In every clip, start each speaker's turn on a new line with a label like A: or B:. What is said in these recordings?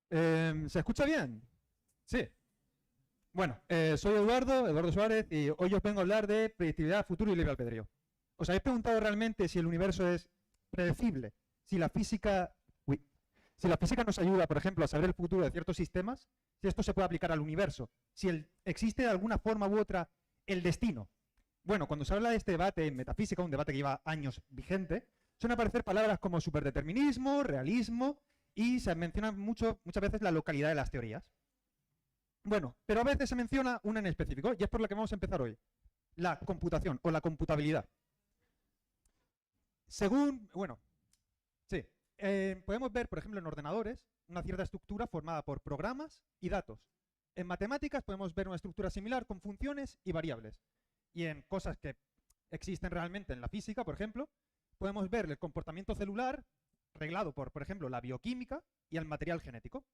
A: ¿Se escucha bien? Sí. Bueno, soy Eduardo Suárez, y hoy os vengo a hablar de predictividad, futuro y libre albedrío. ¿Os habéis preguntado realmente si el universo es predecible? Si la física, uy, si la física nos ayuda, por ejemplo, a saber el futuro de ciertos sistemas, si esto se puede aplicar al universo, si existe de alguna forma u otra el destino. Bueno, cuando se habla de este debate en metafísica, un debate que lleva años vigente, suelen aparecer palabras como superdeterminismo, realismo, y se menciona muchas veces la localidad de las teorías. Bueno, pero a veces se menciona una en específico, y es por la que vamos a empezar hoy. La computación o la computabilidad. Bueno, sí, podemos ver, por ejemplo, en ordenadores, una cierta estructura formada por programas y datos. En matemáticas podemos ver una estructura similar con funciones y variables. Y en cosas que existen realmente en la física, por ejemplo, podemos ver el comportamiento celular reglado por ejemplo, la bioquímica y el material genético.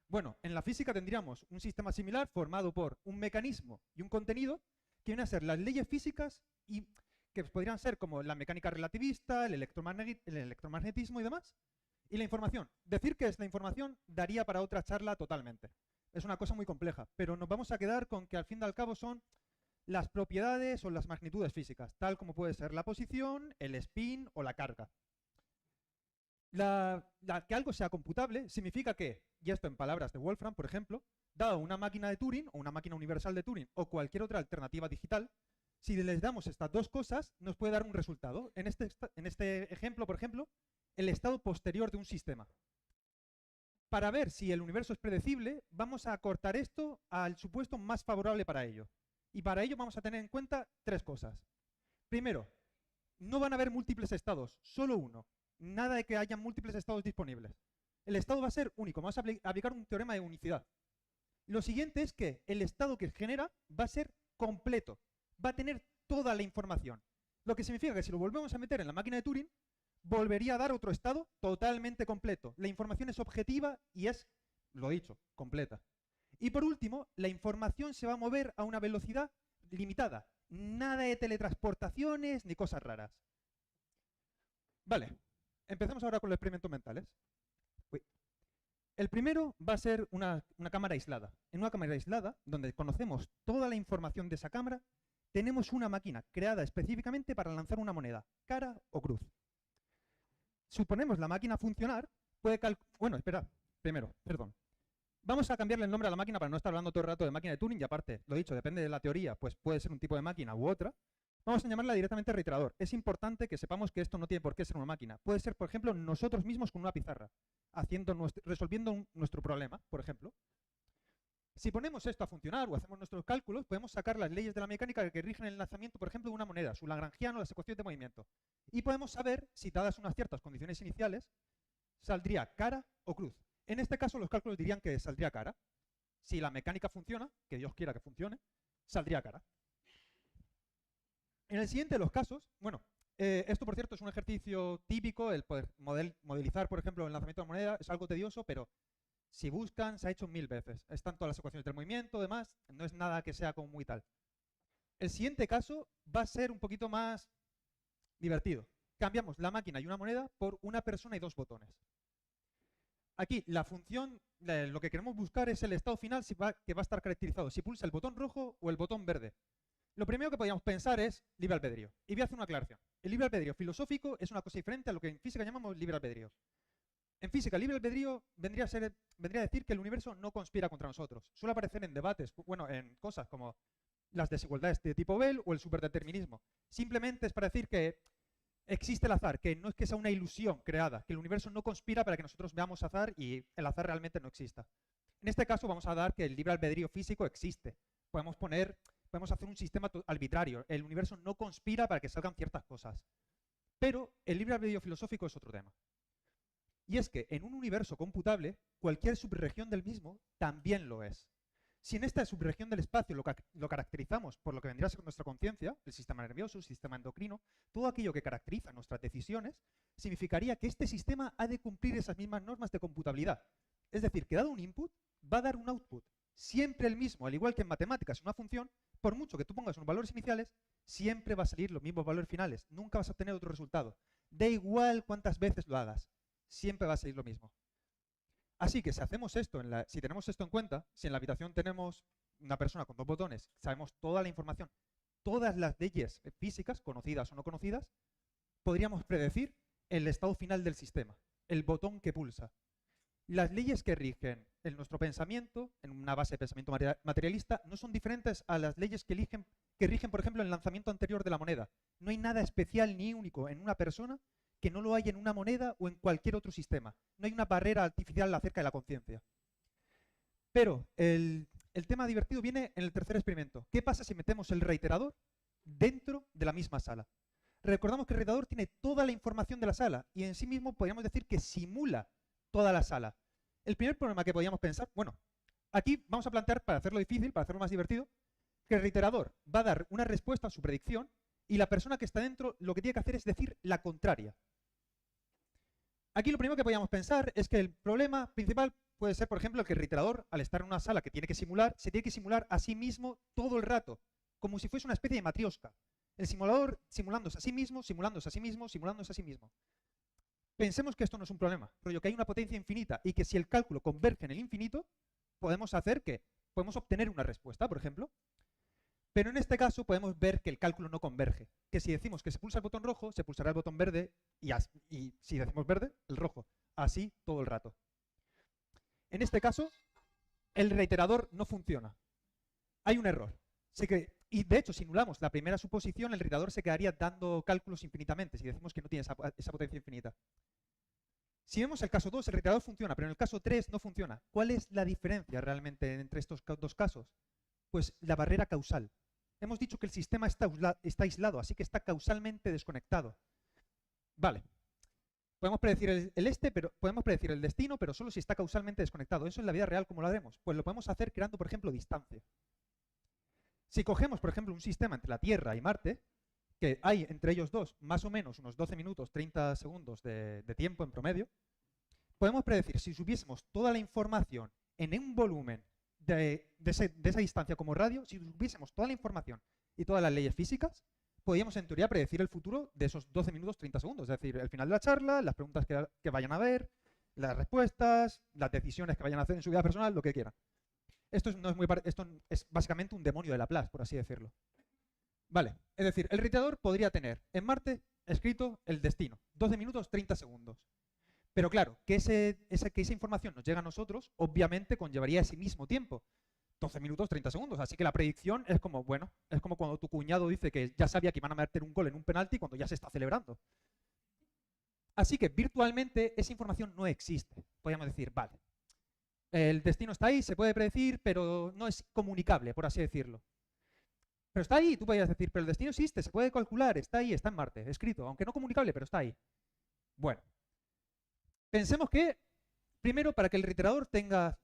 A: Bueno, en la física tendríamos un sistema similar formado por un mecanismo y un contenido que vienen a ser las leyes físicas y que podrían ser como la mecánica relativista, el electromagnetismo y demás. Y la información. Decir que es la información daría para otra charla totalmente. Es una cosa muy compleja, pero nos vamos a quedar con que al fin y al cabo son las propiedades o las magnitudes físicas, tal como puede ser la posición, el spin o la carga. Que algo sea computable significa que, y esto en palabras de Wolfram, por ejemplo, dado una máquina de Turing o una máquina universal de Turing o cualquier otra alternativa digital, si les damos estas dos cosas, nos puede dar un resultado. En este ejemplo, por ejemplo, el estado posterior de un sistema. Para ver si el universo es predecible, vamos a acortar esto al supuesto más favorable para ello. Y para ello vamos a tener en cuenta tres cosas. Primero, no van a haber múltiples estados, solo uno. Nada de que haya múltiples estados disponibles. El estado va a ser único. Vamos a aplicar un teorema de unicidad. Lo siguiente es que el estado que genera va a ser completo. Va a tener toda la información. Lo que significa que si lo volvemos a meter en la máquina de Turing, volvería a dar otro estado totalmente completo. La información es objetiva y es, lo dicho, completa. Y por último, la información se va a mover a una velocidad limitada. Nada de teletransportaciones ni cosas raras. Vale, empecemos ahora con los experimentos mentales. El primero va a ser una cámara aislada. En una cámara aislada, donde conocemos toda la información de esa cámara, tenemos una máquina creada específicamente para lanzar una moneda, cara o cruz. Suponemos la máquina funcionar, bueno, espera, primero, perdón. Vamos a cambiarle el nombre a la máquina para no estar hablando todo el rato de máquina de Turing, y aparte, lo dicho, depende de la teoría, pues puede ser un tipo de máquina u otra. Vamos a llamarla directamente reiterador. Es importante que sepamos que esto no tiene por qué ser una máquina. Puede ser, por ejemplo, nosotros mismos con una pizarra, resolviendo nuestro problema, por ejemplo. Si ponemos esto a funcionar o hacemos nuestros cálculos, podemos sacar las leyes de la mecánica que rigen el lanzamiento, por ejemplo, de una moneda, su lagrangiano, las ecuaciones de movimiento. Y podemos saber si, dadas unas ciertas condiciones iniciales, saldría cara o cruz. En este caso, los cálculos dirían que saldría cara. Si la mecánica funciona, que Dios quiera que funcione, saldría cara. En el siguiente de los casos, bueno, esto por cierto es un ejercicio típico, el poder modelizar, por ejemplo, el lanzamiento de moneda, es algo tedioso, pero si buscan, se ha hecho 1000 veces. Están todas las ecuaciones del movimiento, demás, no es nada que sea como muy tal. El siguiente caso va a ser un poquito más divertido. Cambiamos la máquina y una moneda por una persona y dos botones. Aquí la función, lo que queremos buscar es el estado final que va a estar caracterizado si pulsa el botón rojo o el botón verde. Lo primero que podríamos pensar es libre albedrío. Y voy a hacer una aclaración. El libre albedrío filosófico es una cosa diferente a lo que en física llamamos libre albedrío. En física, libre albedrío vendría a decir que el universo no conspira contra nosotros. Suele aparecer en debates, bueno, en cosas como las desigualdades de tipo Bell o el superdeterminismo. Simplemente es para decir que existe el azar, que no es que sea una ilusión creada, que el universo no conspira para que nosotros veamos azar y el azar realmente no exista. En este caso vamos a dar que el libre albedrío físico existe. Podemos hacer un sistema arbitrario. El universo no conspira para que salgan ciertas cosas. Pero el libre albedrío filosófico es otro tema. Y es que en un universo computable, cualquier subregión del mismo también lo es. Si en esta subregión del espacio lo caracterizamos por lo que vendría a ser nuestra conciencia, el sistema nervioso, el sistema endocrino, todo aquello que caracteriza nuestras decisiones, significaría que este sistema ha de cumplir esas mismas normas de computabilidad. Es decir, que dado un input, va a dar un output. Siempre el mismo, al igual que en matemáticas una función, por mucho que tú pongas unos valores iniciales, siempre va a salir los mismos valores finales. Nunca vas a obtener otro resultado. Da igual cuántas veces lo hagas, siempre va a salir lo mismo. Así que si hacemos esto, si tenemos esto en cuenta, si en la habitación tenemos una persona con 2 botones, sabemos toda la información, todas las leyes físicas, conocidas o no conocidas, podríamos predecir el estado final del sistema, el botón que pulsa. Las leyes que rigen en nuestro pensamiento, en una base de pensamiento materialista, no son diferentes a las leyes que rigen, por ejemplo, el lanzamiento anterior de la moneda. No hay nada especial ni único en una persona que no lo hay en una moneda o en cualquier otro sistema. No hay una barrera artificial acerca de la conciencia. Pero el tema divertido viene en el tercer experimento. ¿Qué pasa si metemos el reiterador dentro de la misma sala? Recordamos que el reiterador tiene toda la información de la sala y en sí mismo podríamos decir que simula toda la sala. El primer problema que podríamos pensar, bueno, aquí vamos a plantear, para hacerlo difícil, para hacerlo más divertido, que el reiterador va a dar una respuesta a su predicción y la persona que está dentro lo que tiene que hacer es decir la contraria. Aquí lo primero que podríamos pensar es que el problema principal puede ser, por ejemplo, que el reiterador, al estar en una sala que tiene que simular, se tiene que simular a sí mismo todo el rato, como si fuese una especie de matrioshka. El simulador simulándose a sí mismo, simulándose a sí mismo, simulándose a sí mismo. Pensemos que esto no es un problema, rollo que hay una potencia infinita y que si el cálculo converge en el infinito, podemos obtener una respuesta, por ejemplo. Pero en este caso podemos ver que el cálculo no converge, que si decimos que se pulsa el botón rojo, se pulsará el botón verde y si decimos verde, el rojo. Así todo el rato. En este caso, el reiterador no funciona. Hay un error. Y de hecho, si anulamos la primera suposición, el reiterador se quedaría dando cálculos infinitamente, si decimos que no tiene esa potencia infinita. Si vemos el caso 2, el reiterador funciona, pero en el caso 3 no funciona. ¿Cuál es la diferencia realmente entre estos dos casos? Pues la barrera causal. Hemos dicho que el sistema está aislado, así que está causalmente desconectado. Vale. Podemos predecir podemos predecir el destino, pero solo si está causalmente desconectado. Eso en la vida real, ¿cómo lo haremos? Pues lo podemos hacer creando, por ejemplo, distancia. Si cogemos, por ejemplo, un sistema entre la Tierra y Marte, que hay entre ellos dos más o menos unos 12 minutos, 30 segundos de tiempo en promedio, podemos predecir, si subiésemos toda la información en un volumen de esa distancia como radio, si subiésemos toda la información y todas las leyes físicas, podríamos en teoría predecir el futuro de esos 12 minutos 30 segundos, es decir, el final de la charla, las preguntas que vayan a ver, las respuestas, las decisiones que vayan a hacer en su vida personal, lo que quieran. Esto es básicamente un demonio de Laplace, por así decirlo. Vale, es decir, el reiterador podría tener en Marte escrito el destino, 12 minutos 30 segundos. Pero claro, que esa información nos llega a nosotros, obviamente conllevaría ese mismo tiempo, 12 minutos 30 segundos. Así que la predicción es como, bueno, es como cuando tu cuñado dice que ya sabía que iban a meter un gol en un penalti cuando ya se está celebrando. Así que virtualmente esa información no existe. Podríamos decir, vale, el destino está ahí, se puede predecir, pero no es comunicable, por así decirlo. Pero está ahí, tú podrías decir, pero el destino existe, se puede calcular, está ahí, está en Marte, escrito, aunque no comunicable, pero está ahí. Bueno, pensemos que, primero, para que el reiterador tenga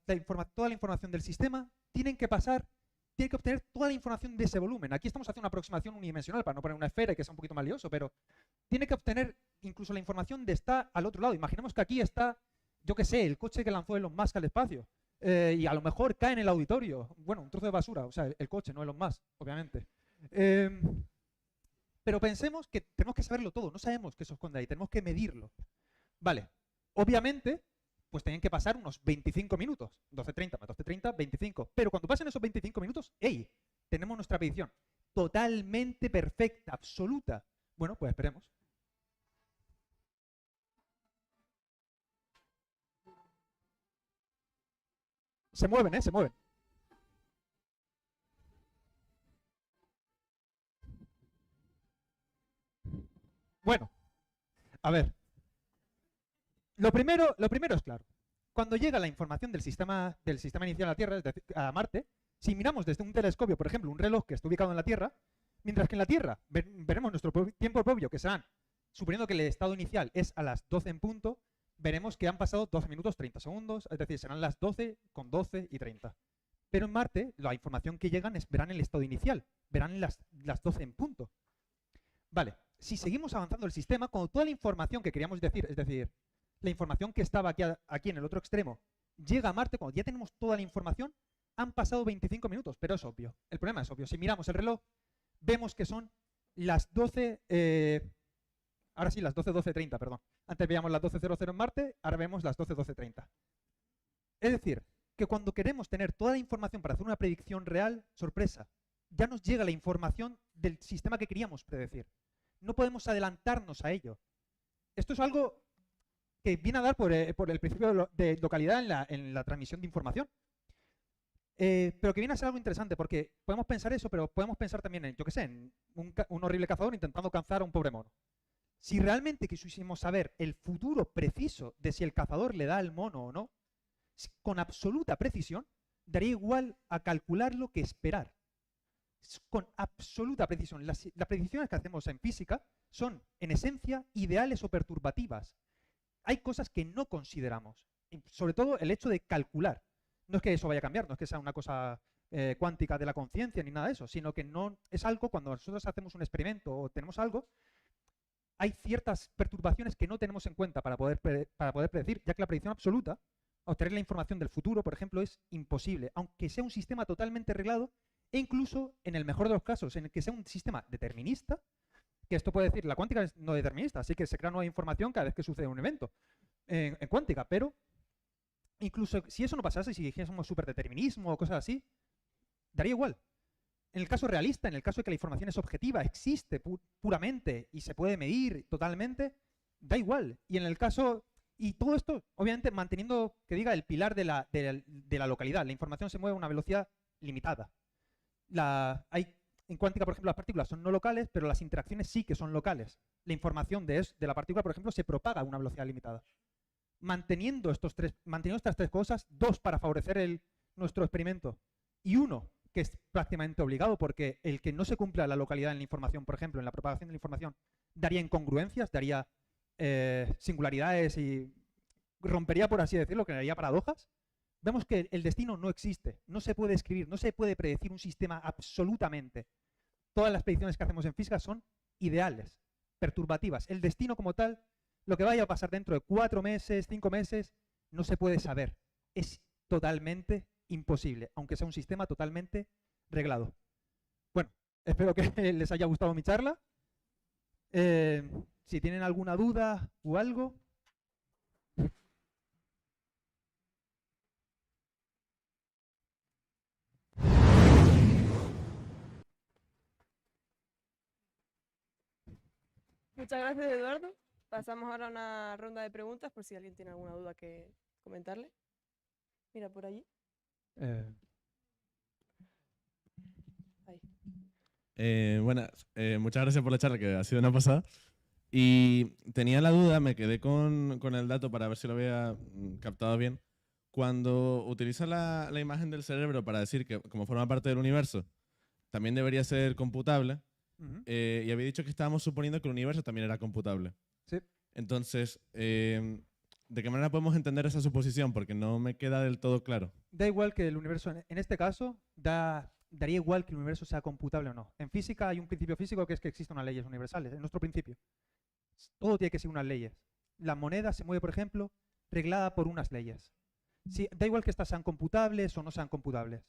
A: toda la información del sistema, tiene que obtener toda la información de ese volumen. Aquí estamos haciendo una aproximación unidimensional para no poner una esfera y que sea un poquito más lioso, pero tiene que obtener incluso la información de está al otro lado. Imaginemos que aquí está, yo qué sé, el coche que lanzó Elon Musk al espacio. Y a lo mejor cae en el auditorio. Bueno, un trozo de basura, o sea, el coche, no Elon Musk, obviamente. Pero pensemos que tenemos que saberlo todo, no sabemos qué se esconde ahí, tenemos que medirlo. Vale, obviamente, pues tienen que pasar unos 25 minutos, 12:30 más 12:30, 25. Pero cuando pasen esos 25 minutos, ¡ey! Tenemos nuestra predicción totalmente perfecta, absoluta. Bueno, pues esperemos. Se mueven, se mueven. Bueno, a ver. Lo primero es claro. Cuando llega la información del sistema inicial a la Tierra, es decir, a Marte, si miramos desde un telescopio, por ejemplo, un reloj que está ubicado en la Tierra, mientras que en la Tierra veremos nuestro tiempo propio, que serán, suponiendo que el estado inicial es a las 12 en punto, veremos que han pasado 12 minutos 30 segundos, es decir, serán las 12 con 12 y 30. Pero en Marte, la información que llegan verán el estado inicial, verán las 12 en punto. Vale, si seguimos avanzando el sistema, con toda la información que queríamos decir, es decir, la información que estaba aquí en el otro extremo, llega a Marte, cuando ya tenemos toda la información, han pasado 25 minutos, pero es obvio. El problema es obvio. Si miramos el reloj, vemos que son las 12... ahora sí, las 12:30, perdón. Antes veíamos las 12:00 en Marte, ahora vemos las 12:30. Es decir, que cuando queremos tener toda la información para hacer una predicción real, sorpresa, ya nos llega la información del sistema que queríamos predecir. No podemos adelantarnos a ello. Esto es algo que viene a dar por el principio de localidad en la transmisión de información. Pero que viene a ser algo interesante, porque podemos pensar eso, pero podemos pensar también en, yo qué sé, en un horrible cazador intentando cazar a un pobre mono. Si realmente quisiésemos saber el futuro preciso de si el cazador le da al mono o no, con absoluta precisión, daría igual a calcularlo que esperar. Con absoluta precisión. Las predicciones que hacemos en física son, en esencia, ideales o perturbativas. Hay cosas que no consideramos, sobre todo el hecho de calcular. No es que eso vaya a cambiar, no es que sea una cosa cuántica de la conciencia ni nada de eso, sino que no es algo, cuando nosotros hacemos un experimento o tenemos algo, hay ciertas perturbaciones que no tenemos en cuenta para poder predecir, ya que la predicción absoluta, obtener la información del futuro, por ejemplo, es imposible, aunque sea un sistema totalmente arreglado, e incluso, en el mejor de los casos, en el que sea un sistema determinista, que esto puede decir, la cuántica es no determinista, así que se crea nueva información cada vez que sucede un evento en cuántica, pero incluso si eso no pasase, si dijésemos superdeterminismo o cosas así, daría igual. En el caso realista, en el caso de que la información es objetiva, existe puramente y se puede medir totalmente, da igual. Y en el caso, y todo esto, obviamente, manteniendo, que diga, el pilar de la localidad. La información se mueve a una velocidad limitada. En cuántica, por ejemplo, las partículas son no locales, pero las interacciones sí que son locales. La información de la partícula, por ejemplo, se propaga a una velocidad limitada. Manteniendo estas tres cosas, dos para favorecer nuestro experimento y uno que es prácticamente obligado, porque el que no se cumpla la localidad en la información, por ejemplo, en la propagación de la información, daría incongruencias, daría singularidades y rompería, por así decirlo, crearía paradojas. Vemos que el destino no existe, no se puede escribir, no se puede predecir un sistema absolutamente. Todas las predicciones que hacemos en física son ideales, perturbativas. El destino como tal, lo que vaya a pasar dentro de 4 meses, 5 meses, no se puede saber. Es totalmente imposible, aunque sea un sistema totalmente reglado. Bueno, espero que les haya gustado mi charla. Si tienen alguna duda o algo.
B: Muchas gracias, Eduardo. Pasamos ahora a una ronda de preguntas por si alguien tiene alguna duda que comentarle. Mira, por allí. Ahí.
C: Buenas, muchas gracias por la charla, que ha sido una pasada. Y tenía la duda, me quedé con el dato para ver si lo había captado bien. Cuando utiliza la imagen del cerebro para decir que como forma parte del universo, también debería ser computable, y había dicho que estábamos suponiendo que el universo también era computable.
A: Sí.
C: Entonces, ¿de qué manera podemos entender esa suposición? Porque no me queda del todo claro.
A: Da igual que el universo, en este caso, daría igual que el universo sea computable o no. En física hay un principio físico que es que existen unas leyes universales, es nuestro principio. Todo tiene que seguir unas leyes. La moneda se mueve, por ejemplo, reglada por unas leyes. Da igual que estas sean computables o no sean computables.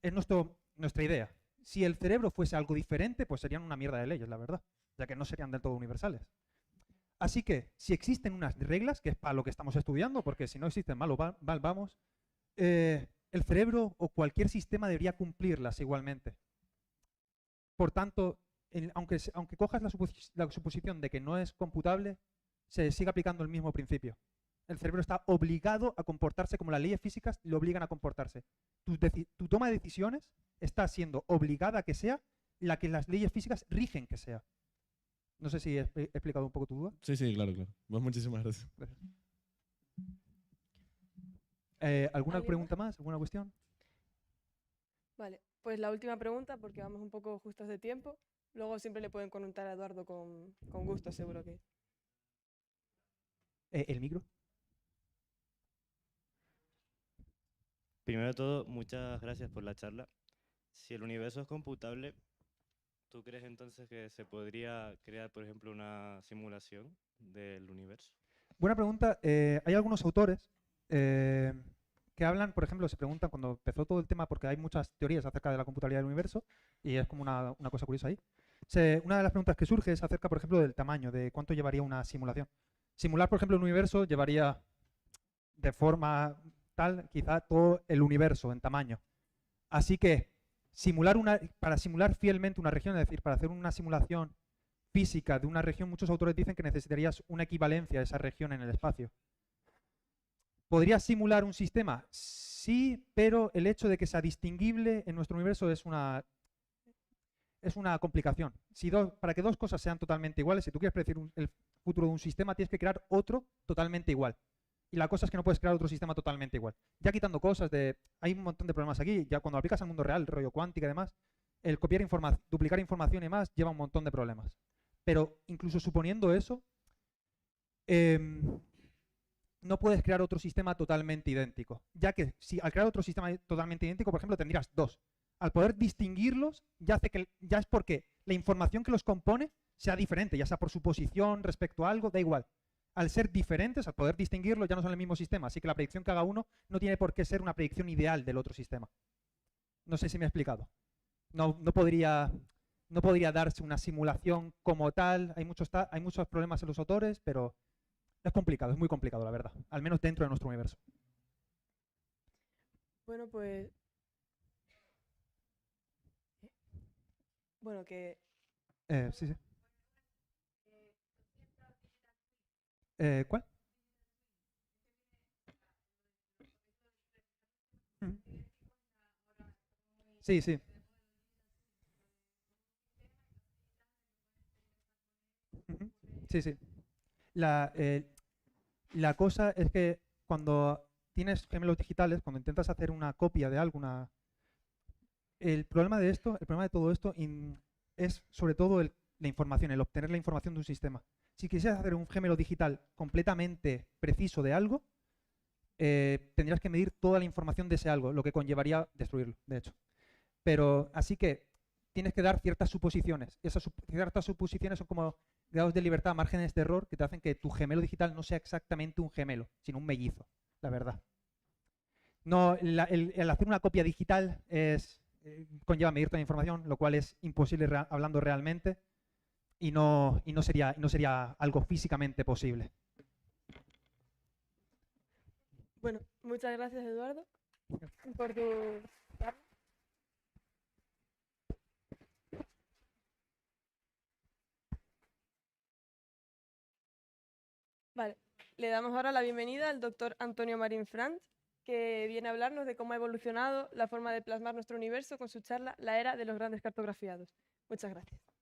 A: Es nuestra idea. Si el cerebro fuese algo diferente, pues serían una mierda de leyes, la verdad, ya que no serían del todo universales. Así que, si existen unas reglas, que es para lo que estamos estudiando, porque si no existen, mal vamos, el cerebro o cualquier sistema debería cumplirlas igualmente. Por tanto, aunque cojas la suposición de que no es computable, se sigue aplicando el mismo principio. El cerebro está obligado a comportarse como las leyes físicas le obligan a comportarse. Tu toma de decisiones está siendo obligada a que sea la que las leyes físicas rigen que sea. No sé si he explicado un poco tu duda.
C: Sí, sí, claro, claro. Pues muchísimas gracias.
A: ¿Alguna pregunta más? ¿Alguna cuestión?
B: Vale, pues la última pregunta, porque vamos un poco justos de tiempo. Luego siempre le pueden consultar a Eduardo con gusto, seguro que.
A: ¿El micro?
D: Primero de todo, muchas gracias por la charla. Si el universo es computable, ¿tú crees entonces que se podría crear, por ejemplo, una simulación del universo?
A: Buena pregunta. Hay algunos autores que hablan, por ejemplo, se preguntan cuando empezó todo el tema, porque hay muchas teorías acerca de la computabilidad del universo, y es como una cosa curiosa ahí. Una de las preguntas que surge es acerca, por ejemplo, del tamaño, de cuánto llevaría una simulación. Simular, por ejemplo, un universo llevaría de forma tal, quizá todo el universo en tamaño. Así que para simular fielmente una región, es decir, para hacer una simulación física de una región, muchos autores dicen que necesitarías una equivalencia de esa región en el espacio. ¿Podrías simular un sistema? Sí, pero el hecho de que sea distinguible en nuestro universo es una complicación. Para que dos cosas sean totalmente iguales, si tú quieres predecir el futuro de un sistema, tienes que crear otro totalmente igual. Y la cosa es que no puedes crear otro sistema totalmente igual. Ya quitando cosas hay un montón de problemas aquí, ya cuando lo aplicas al mundo real, rollo cuántica y demás, el duplicar información y más lleva un montón de problemas. Pero incluso suponiendo eso, no puedes crear otro sistema totalmente idéntico. Ya que si al crear otro sistema totalmente idéntico, por ejemplo, tendrías dos. Al poder distinguirlos, ya es porque la información que los compone sea diferente, ya sea por su posición respecto a algo, da igual. Al ser diferentes, al poder distinguirlos, ya no son el mismo sistema. Así que la predicción que haga uno no tiene por qué ser una predicción ideal del otro sistema. No sé si me he explicado. No podría darse una simulación como tal. Hay muchos problemas en los autores, pero es complicado, es muy complicado, la verdad. Al menos dentro de nuestro universo.
B: Bueno, pues... Bueno, que...
A: Sí, sí. ¿Cuál? Ujú. Sí, sí. Ujú. Sí, sí. La cosa es que cuando tienes gemelos digitales, cuando intentas hacer una copia de algo, el problema de todo esto es sobre todo la información, el obtener la información de un sistema. Si quisieras hacer un gemelo digital completamente preciso de algo, tendrías que medir toda la información de ese algo, lo que conllevaría destruirlo, de hecho. Pero así que tienes que dar ciertas suposiciones. Esas ciertas suposiciones son como grados de libertad, márgenes de error, que te hacen que tu gemelo digital no sea exactamente un gemelo, sino un mellizo, la verdad. No, el hacer una copia digital conlleva medir toda la información, lo cual es imposible hablando realmente y no sería algo físicamente posible.
B: Bueno, muchas gracias, Eduardo, por tu charla. Vale, le damos ahora la bienvenida al doctor Antonio Marín Franz, que viene a hablarnos de cómo ha evolucionado la forma de plasmar nuestro universo con su charla La era de los grandes cartografiados. Muchas gracias.